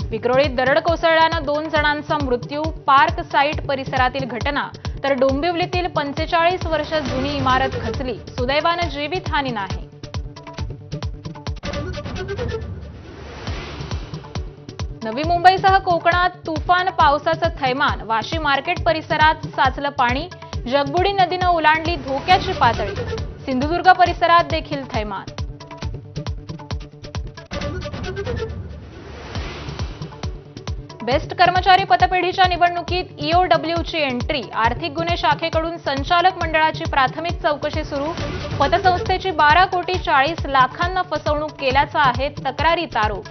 विक्रोळीत दरड कोसळल्याने 2 जणांचा मृत्यू, पार्क साइट परिसरातील घटना. तर डोंबिवलीतील 45 वर्ष जुनी इमारत खचली, सुदैवाने जीवितहानी नाही. नवी मुंबईसह कोकणात तुफान पावसाचं थैमान. वाशी मार्केट परिसरात साचलं पाणी. जगबुडी नदीनं ओलांडली धोक्याची पातळी. सिंधुदुर्ग परिसरात देखील थैमान. बेस्ट कर्मचारी पतपेढीच्या निवडणुकीत ईओडब्ल्यूची एंट्री. आर्थिक गुन्हे शाखेकडून संचालक मंडळाची प्राथमिक चौकशी सुरू. पतसंस्थेची 12 कोटी 40 लाखांना फसवणूक केल्याचा आहे तक्रारीत आरोप.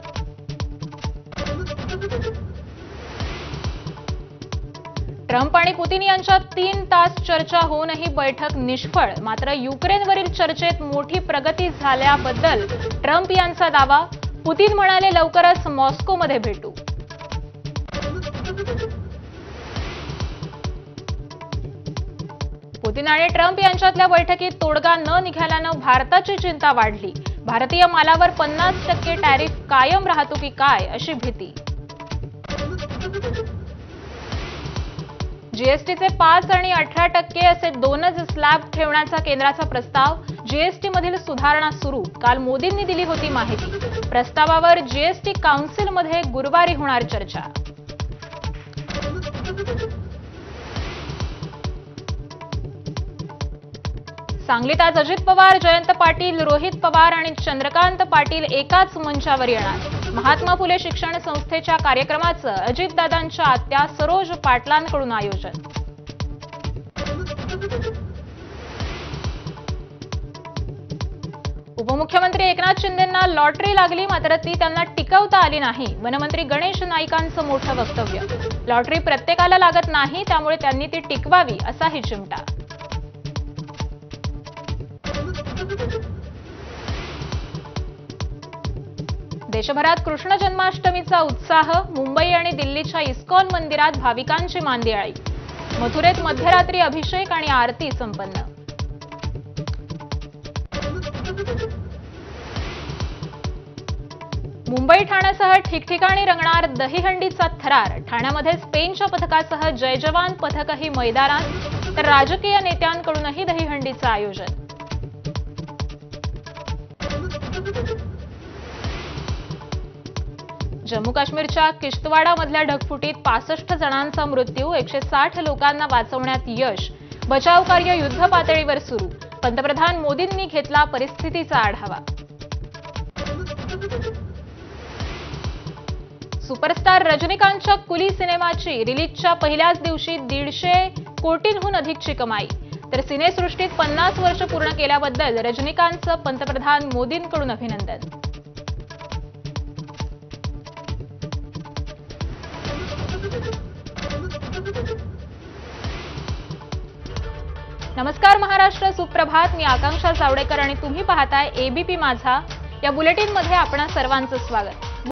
ट्रम्प आणि पुतिन यांच्यात 3 तास चर्चा होऊनही बैठक निष्फळ. मात्र युक्रेनवरील चर्चेत मोठी प्रगती झाल्याबद्दल ट्रम्प यांचा दावा. पुतिन म्हणाले, लवकरच मॉस्कोमध्ये भेटू. पुतिन आणि ट्रम्प यांच्यातल्या बैठकीत तोडगा न निघाल्यानं भारताची चिंता वाढली. भारतीय मालावर 50% टॅरिफ कायम राहतो की काय, अशी भीती. जीएसटीचे 5 आणि 18% असे 2च स्लॅब ठेवण्याचा केंद्राचा प्रस्ताव. जीएसटीमधील सुधारणा सुरू. काल मोदींनी दिली होती माहिती. प्रस्तावावर जीएसटी काउन्सिलमध्ये गुरुवारी होणार चर्चा. सांगलीत आज अजित पवार, जयंत पाटील, रोहित पवार आणि चंद्रकांत पाटील एकाच मंचावर येणार. महात्मा फुले शिक्षण संस्थेच्या कार्यक्रमाचं अजितदादांच्या आत्या सरोज पाटलांकडून आयोजन. उपमुख्यमंत्री एकनाथ शिंदेंना लॉटरी लागली, मात्र ती त्यांना टिकवता आली नाही. वनमंत्री गणेश नाईकांचं मोठं वक्तव्य. लॉटरी प्रत्येकाला लागत नाही, त्यामुळे त्यांनी ती टिकवावी, असाही चिमटा. देशभरात कृष्ण जन्माष्टमीचा उत्साह. मुंबई आणि दिल्लीच्या इस्कॉन मंदिरात भाविकांची मांदियाळी. मथुरेत मध्यरात्री अभिषेक आणि आरती संपन्न. मुंबई ठाण्यासह ठिकठिकाणी रंगणार दहीहंडीचा थरार. ठाण्यामध्ये स्पेनच्या पथकासह जय जवान पथकही मैदानात. तर राजकीय नेत्यांकडूनही दहीहंडीचं आयोजन. जम्मू काश्मीरच्या किश्तवाडामधल्या ढगफुटीत 65 जणांचा मृत्यू. 160 लोकांना वाचवण्यात यश. बचाव कार्य युद्ध पातळीवर सुरू. पंतप्रधान मोदींनी घेतला परिस्थितीचा आढावा. सुपरस्टार रजनीकांतच्या कुली सिनेमाची रिलीजच्या पहिल्याच दिवशी 150 कोटींहून अधिकची कमाई. तर सिनेसृष्टीत 50 वर्ष पूर्ण केल्याबद्दल रजनीकांतचं पंतप्रधान मोदींकडून अभिनंदन. नमस्कार महाराष्ट्र, सुप्रभात. मी आकांक्षा जावडेकर आणि तुम्ही पाहताय एबीपी माझा. या बुलेटिनमध्ये आपणा सर्वांचं स्वागत.